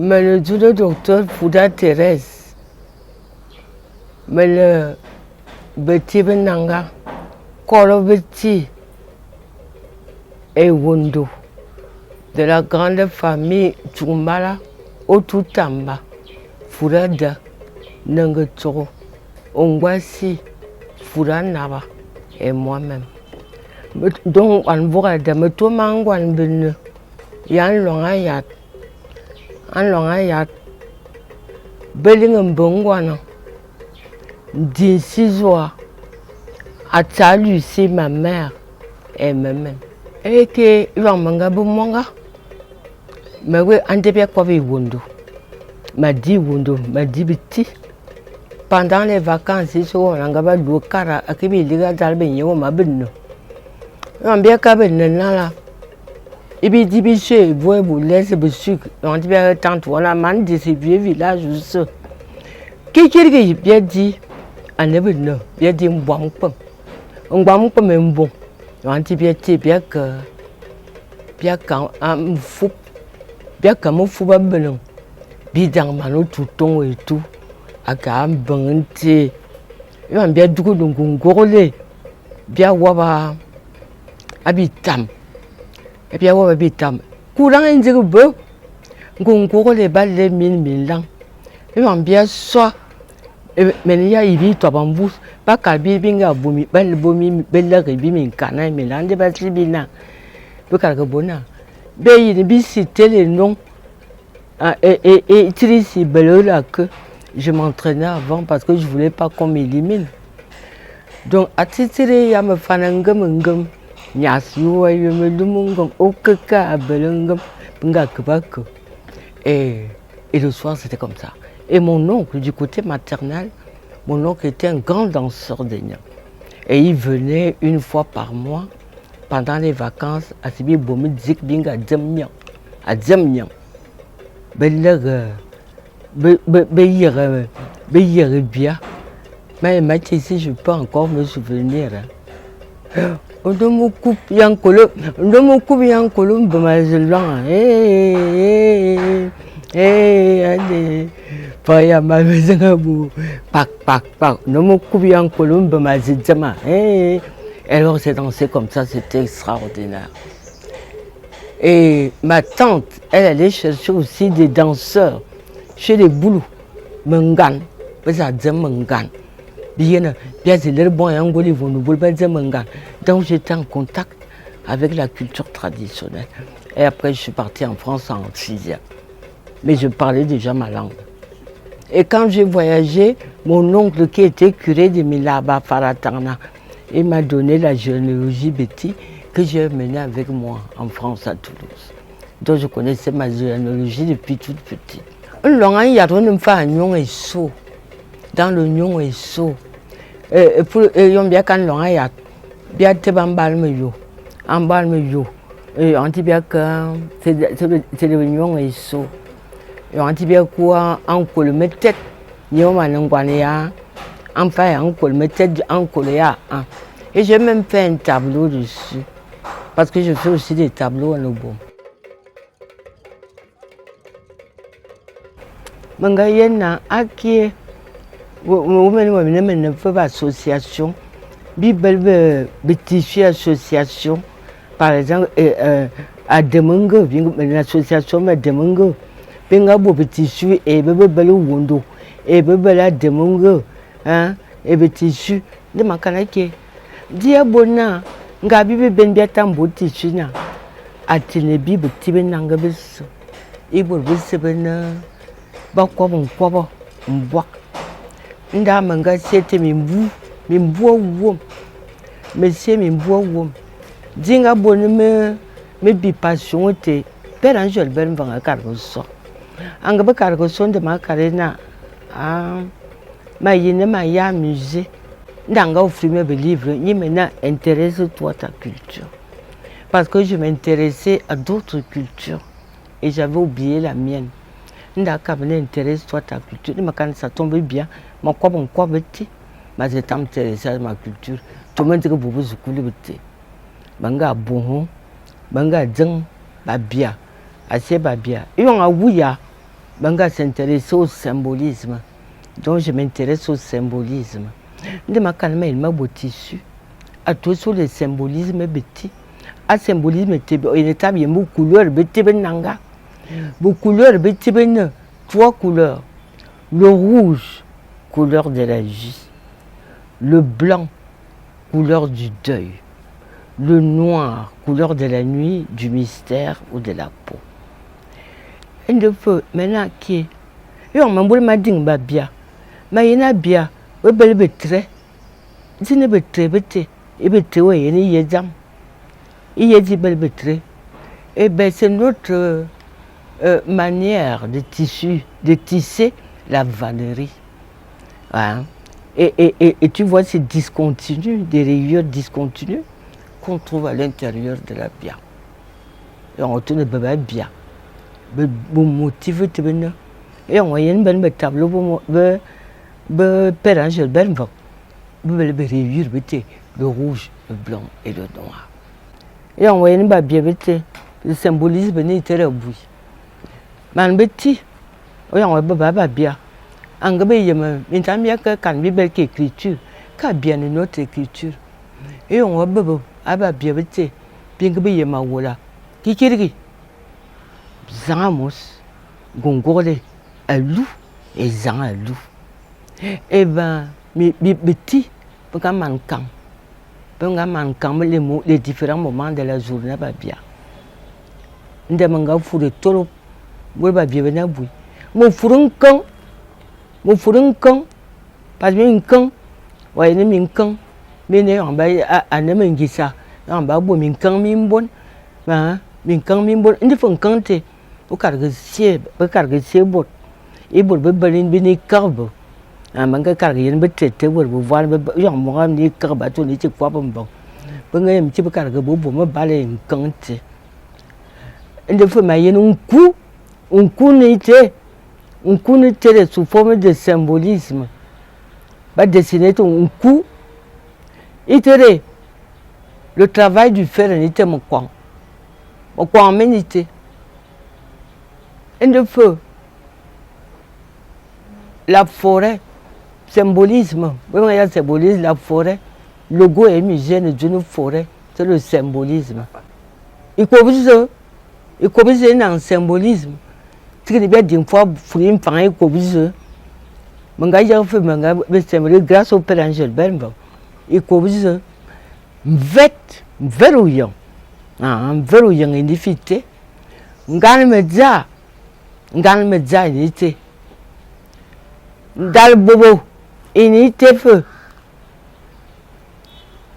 Mais le docteur Fouda Thérèse, mais le Betty Benanga, Kolo Betty et Wondo, de la grande famille Tchoumbala, Otutamba, Fourada, Nangotoro, Ongwasi, Fouranaba et moi-même. Donc, on voit de me tomber en guan yan long ayat, Bellingham Bongwana, d'incisoire, à salut, c'est ma mère et moi-même. Et que, il va m'engager monga, mais oui, on devait quoi Wondo, m'a dit Wondo, m'a dit petit. Pendant les vacances, ils sont en Angaba du Kara, à qui il y a d'Albigno, ma bonne. On bien qu'à là. Et puis, dit, monsieur, vous laissez le sucre. On dit, bien, tant, on a man de ces vieux villages, ça. Qui bien dit, on ne veut pas, bien dit, on boit pas même bon. On dit, bien que, un fou, bien comme un fou, babelon. Bidang, mano, tout ton et tout. À quand bon, t'es. On bien du coup, donc, on gorolé. Bien, waba, habitam. Et puis, on va habitam. Courant, un zéro beau. On gorolé, bas les mille. Et on bien soit. Mais il y a ibi to bambou pas kalbi binga bomi bel bomi bella ribi min kana mi lande ba sibina be kalga bona be yi bi citer les noms et Trici Belola que je m'entraînais avant parce que je voulais pas qu'on m'élimine. Donc à titre ya me fanangam nyas yo yo me lumungam okaka belengam binga kubako et le soir c'était comme ça. Et mon oncle, du côté maternel, mon oncle était un grand danseur de Niam. Et il venait une fois par mois, pendant les vacances, à Sibi Bomi Zik Binga Djemniam. À Djemniam. Beyere bien. Mais ici, je peux encore me souvenir. On me coupe Yankolo, allez. Paya ma maison, pac, ne me coupe en colombe, ma zidama. Alors c'est dansé comme ça, c'était extraordinaire. Et ma tante, elle allait chercher aussi des danseurs chez les boulous, Mengan, ça dit Mengan. Bien, c'est le bon angoli, vous ne voulez pas dire Mengan. Donc j'étais en contact avec la culture traditionnelle. Et après, je suis partie en France en 6e. Mais je parlais déjà ma langue. Et quand j'ai voyagé, mon oncle qui était curé de Milaba Faratana, il m'a donné la généalogie Betty que j'ai menée avec moi en France à Toulouse. Donc je connaissais ma généalogie depuis toute petite. Dans le Nyon et Sceaux. Et pour bien quand l'on a bien te bambalme yo, embalme yo. Et on dit bien que c'est le Nyon et Sceaux. Et on dit bien quoi, on colle mes têtes, enfin on colle mes têtes, on colle. Et j'ai même fait un tableau dessus, parce que je fais aussi des tableaux en obo. Mangayena, Aki, ne fait pas association, Bible Bétifier association, par exemple, à Demongo, une association à Demongo. Benga bo tissu et bebe belo wondo et bebe la demongo hein et be tissu de makanake dia bona nga bibe ben biata mbo tissu na atine bibe tibe nanga beso e bo bese bena ba kwa mbwa nda manga sete mimbu wo monsieur mimbu wo dinga bona me bi passion te per angel ben vanga kargo so Angaba cargo son de ma carena, ma yine ma ya musée. N'anga offrir mes livres, ni maintenant intéresse-toi ta culture. Parce que je m'intéressais à d'autres cultures et j'avais oublié la mienne. N'anga intéresse-toi ta culture. Mais quand ça tombe bien, ma quoi bêti, mais j'étais intéressé à ma culture. Tout le monde dit que vous vous coulez bêti. Banga bon, banga djeng, babia, assez babia. Et on a ouya. Banga s'intéresse au symbolisme. Donc je m'intéresse au symbolisme. De ma calme, il m'a beau tissu. À tout sur le symbolisme petit. À symbolisme, il est à bien beaucoup couleurs, petit benanga. Beaucoup couleurs, petit ben, 3 couleurs. Le rouge, couleur de la vie. Le blanc, couleur du deuil. Le noir, couleur de la nuit, du mystère ou de la peau. Et de feu, maintenant qui est. Et on m'a dit ma ding babia. Ma yena bia, we belle betre. Zine betre bete. Et betre we yeni yezam. Il y a des belles betre. Et ben c'est notre manière de tisser la vannerie. Hein? Et tu vois ces discontinus, des rayures discontinues qu'on trouve à l'intérieur de la bia. Et on retourne le bia. Bon motif, et on voit un tableau, Père Angèle Benva, le rouge, le blanc et le noir. Et on voit un babia, le symbolisme n'est pas le bruit. Man petit, on voit babia. En gabé, il y a qu'un belle écriture, qu'à bien une autre écriture. Et on voit babia, bien que bien ma wola, qui Zamos, Gongole, un loup et Zan un loup. Eh ben, mes petits, les différents moments de la journée, bien. Ndemanga fou de tolo, moi, bien venu à bout. Mon fourron con, pas bien con, ouais, ne m'in con, mais ne en bas à ne m'ingisa, en bas, bon, min con, min bon, hein, min con, min bon, ne font canter. Au cargé bot, et pour beberlin bini carbo. Un manga cargé, une bête, vous voir le moi, ni carbato, ni quoi bonbon. Bunga un petit peu cargo, pour me balayer une cante. Et de fois, maïen, un coup n'était sous forme de symbolisme. Pas dessiner un coup, était le travail du fer n'était mon coin. Mon coin en ménité. Et de feu, la forêt, symbolisme, il y a symbolisme, la forêt, le goût est migène d'une forêt, c'est le symbolisme. Il y a un symbolisme. Ce qui est bien d'une fois, il y a un symbolisme. Grâce au Père Angèle Benva, il y a un verrouillant, un verrouillant indifité, un galme Ngal medza inité. Ndal bobo inité feu.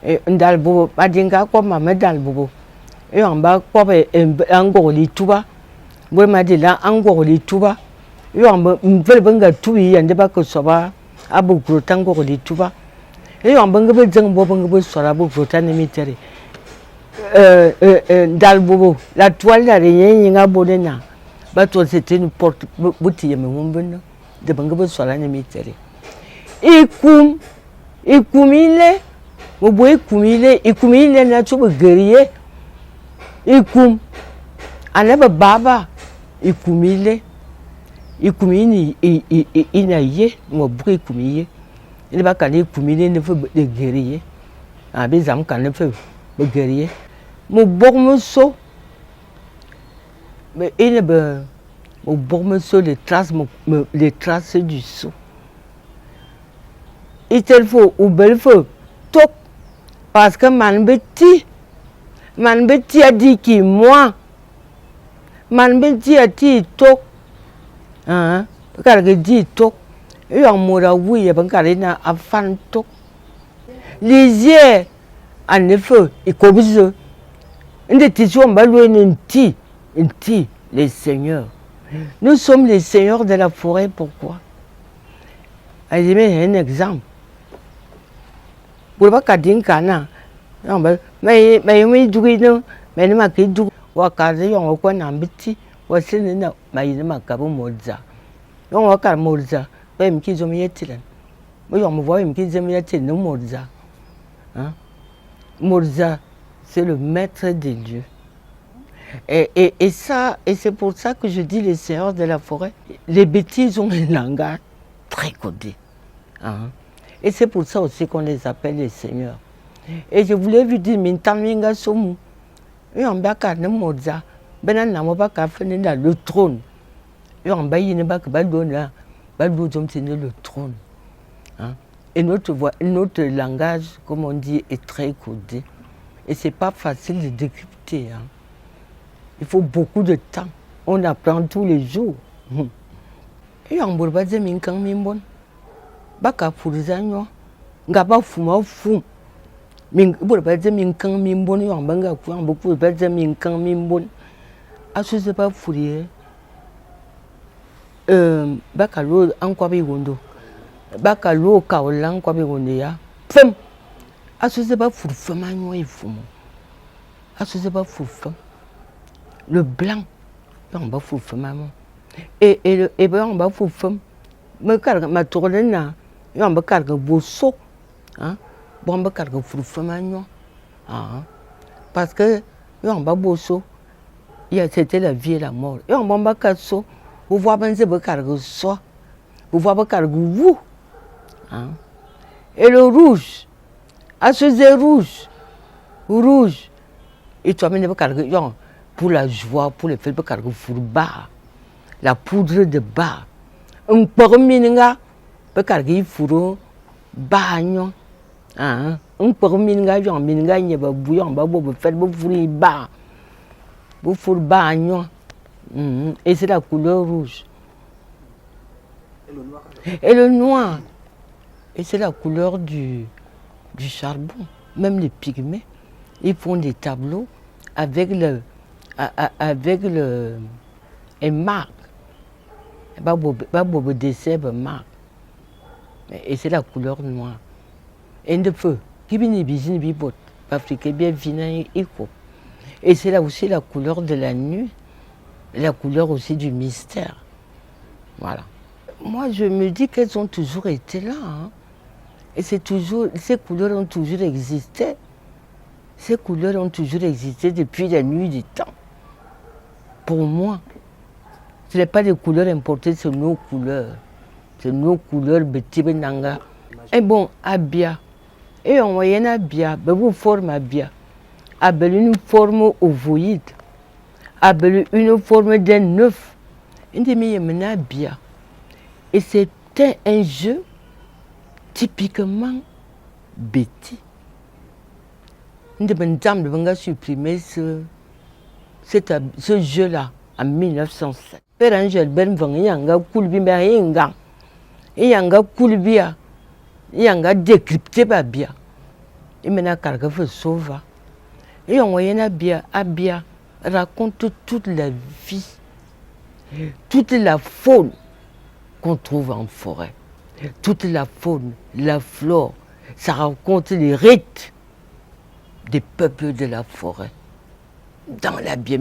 Et ndal bobo madinga kwa mama dal bobo. Et on va quoi angoli tuba. Bo madila angoli tuba. Et on va benga tubi yande ba ko soba abu grotango li tuba. Et on benga bezang bo benga bo sora bo grotane mitere. Ndal bobo la toile la rien yinga bonena. C'était une porte boutique, mais on venait de Bangabo sur la némitéré. Et kumile, au bout kumile, et kumile n'a pas guerrier. Et kum, anaba baba, et kumile, inaye, mon bruit kumile. Il va caler kumile ne veut de guerrier. Ah, des âmes quand ne fait guerrier. Mon bon so. Mais il est au bon sur les traces du saut. Il te faut ou bel feu, top, parce que man petit a dit qui moi, man petit a dit top, hein, parce que dit top, et on mourra oui, et parce qu'il a un fan top. Les yeux, en effet, ils commencent. Une des tissus, on va louer une tige. Les seigneurs. Nous sommes les seigneurs de la forêt, pourquoi? Je vais donner un exemple. Pour ne pas dire qu'il y a mais c'est le maître des lieux. Et c'est pour ça que je dis les seigneurs de la forêt. Les bêtises ont un langage très codé. Hein. Et c'est pour ça aussi qu'on les appelle les seigneurs. Et je voulais vous dire, Mintaminga Somu, le trône. Le trône. Hein. Et notre langage, comme on dit, est très codé. Et ce n'est pas facile de décrypter. Hein. Il faut beaucoup de temps. On apprend tous les jours. Et on ne peut pas dire que je baka furizanyo ngaba fuma fum min bur ba min kan min bon yo banga ku an bu ba min kan min bon asu se ba furie baka lo an kwa bi gondo baka lo ka olan kwa bi gondo ya fem asu se ba furfam anyo ifumo asu se ba furfam le blanc on ba furfam amo et ben on ba furfam me kar ma tourner yo amba karga bosso hein bon amba karga furfamanyo hein parce que yo amba bosso c'était la vie et la mort yo amba kasso vous voyez benze be karga so vous voyez karga vous hein et le rouge à ce rouge et toi même be karga yo pour la joie pour le fait be karga furba la poudre de bar un pormininga bekargi furo banyo ah un pormininga yo mininga nyeba buyon ba bo fait bo furi ba bo fur banyo et c'est la couleur rouge et le noir et c'est la couleur du charbon. Même les pygmées ils font des tableaux avec le et marque ba bo dessin ba marque. Et c'est la couleur noire. Et de feu, qui vient bizine bibot, africain bien vina iko. Et c'est là aussi la couleur de la nuit, la couleur aussi du mystère. Voilà. Moi, je me dis qu'elles ont toujours été là. Hein. Et c'est toujours, ces couleurs ont toujours existé. Ces couleurs ont toujours existé depuis la nuit du temps. Pour moi, ce n'est pas des couleurs importées, c'est nos couleurs. C'est nos couleurs, petit benanga. Et bon, Abia. Et on voyait un Abia, une forme Abia. Abel une forme ovoïde. Abel une forme d'un œuf. Une demi Abia. Et c'était un jeu typiquement bêtis. Une dame de supprimer ce jeu-là en 1907. Père Angel Ben Vanganga Koulbimba Engang. Il y a un coulbia, il y a un décrypté babia. Il m'a carga fait sauva. Et on voit Abia raconte toute la vie, toute la faune qu'on trouve en forêt. Toute la faune, la flore, ça raconte les rites des peuples de la forêt. Dans la bien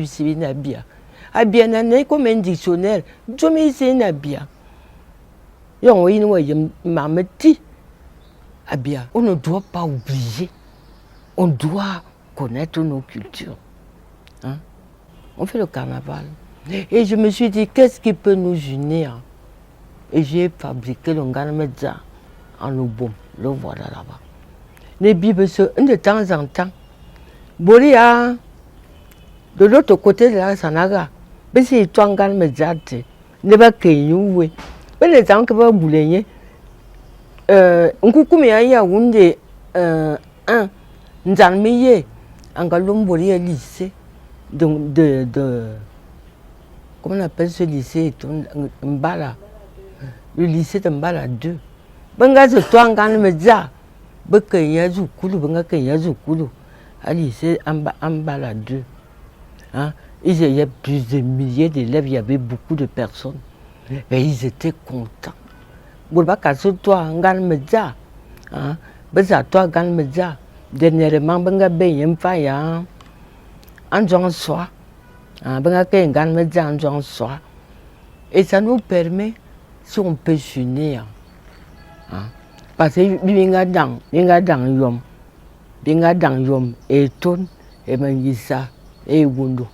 c'est une Abia. Abia n'a comme un dictionnaire, jamais c'est une Abia. On ne doit pas oublier, on doit connaître nos cultures. Hein? On fait le carnaval. Et je me suis dit, qu'est-ce qui peut nous unir? Et j'ai fabriqué le Nganamedza en Lubom, le voilà là-bas. Les Bibles, de temps en temps, Boria, de l'autre côté de la Sanaga, mais c'est toi Nganamedza, ne va que ben les gens qui vont bouler, on coucou mais il y a un Nzalmiye, un galombori lycée de comment on appelle ce lycée, Mbala, le lycée de Mbala 2. Benga se toi en gagne meza, beka yazu kulu, benga ke yazu kulu, à lycée Mbala 2. Hein? Il y a plus de milliers d'élèves, il y avait beaucoup de personnes. Mais ils étaient contents. Boulbaka sur toi, Ngan Medza. Beza toi, Ngan Medza. Dernièrement, Benga Beyem Faya. En Jean Soir. Benga Ngan Medza en Jean Soir. Et ça nous permet, si on peut s'unir. Parce que Binga Dang Yom. Binga Dang Yom et Ton et Mangisa. et Wundo,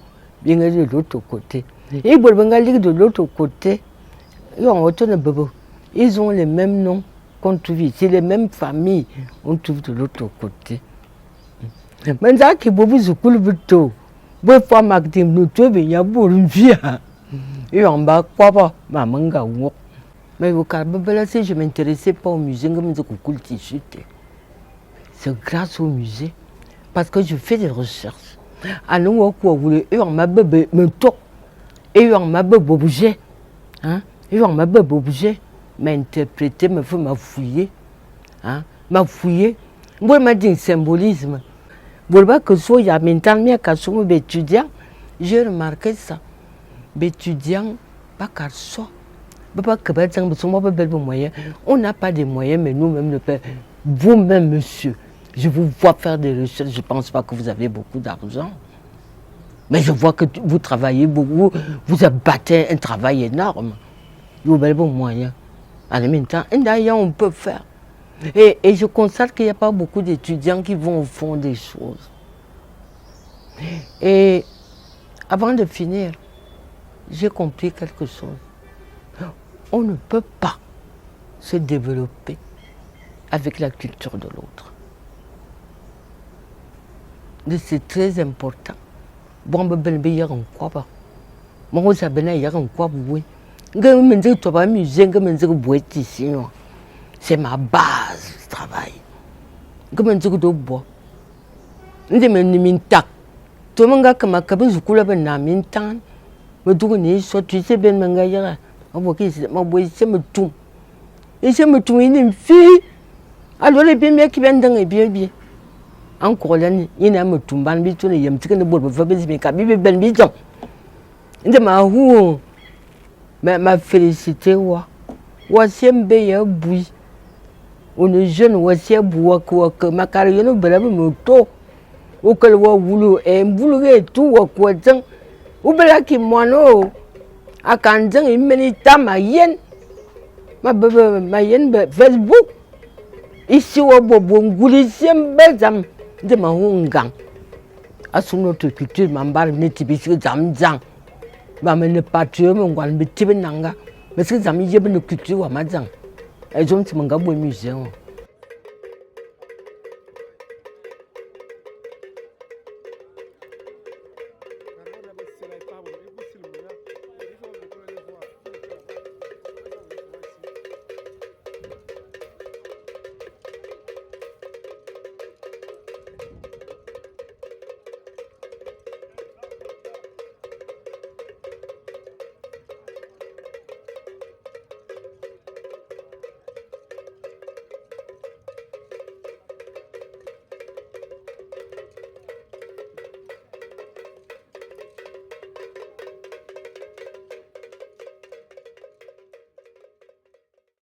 bien de l'autre côté. Et Bolbengali de l'autre côté, ils ont les mêmes noms qu'on trouve ici, les mêmes familles, on trouve de l'autre côté. Mais ça qui vous coule plutôt, vous pouvez marquer nous tous, il y a beaucoup de vie. Et on va quoi, maman, mais au Carbabella, si je ne m'intéressais pas au musée, c'est grâce au musée, parce que je fais des recherches. À nous, on voulait, on m'a bébé, me toque, et on m'a bébé, hein, et on m'a bébé, m'a interprété, m'a fait m'a fouillé, hein, m'a fouillé. Moi, m'a dit symbolisme. Vous voyez que soit il y a maintenant, mais quand je suis étudiant, j'ai remarqué ça. Étudiant, pas qu'à soi. On n'a pas de moyens, mais nous-mêmes, le père, vous-même, monsieur, je vous vois faire des recherches, je ne pense pas que vous avez beaucoup d'argent. Mais je vois que vous travaillez beaucoup, vous abattez un travail énorme. Vous avez des moyens. En même temps, d'ailleurs, on peut faire. Et je constate qu'il n'y a pas beaucoup d'étudiants qui vont au fond des choses. Et avant de finir, j'ai compris quelque chose. On ne peut pas se développer avec la culture de l'autre. C'est très important. Bon, c'est ma base de travail. Tout le monde a comme un cabin, je coule avec un mintan. Mais tout le monde tu sais bien, mangaya. On voit qu'il se me tourne. Il se me tourne une fille. Alors, les bien qui viennent dans les bien. Encore là, il y a un toumban, il y a un petit peu de boule, il ben bidon. Il m'a félicité. Voici un meilleur bruit. On est jeune, voici un bois que ma carrière ne peut pas ou que le boulot et boulot tout ou quoi tant ou bela qui moino à quand il menita ma yen Facebook ici au bobo ngoulisiem bezam de ma hungang à son notre culture mambar netibisi zamzang ba me ne patrie mon gwan bitibenanga mais c'est zami yebe no culture wa mazang et je me ngabo musée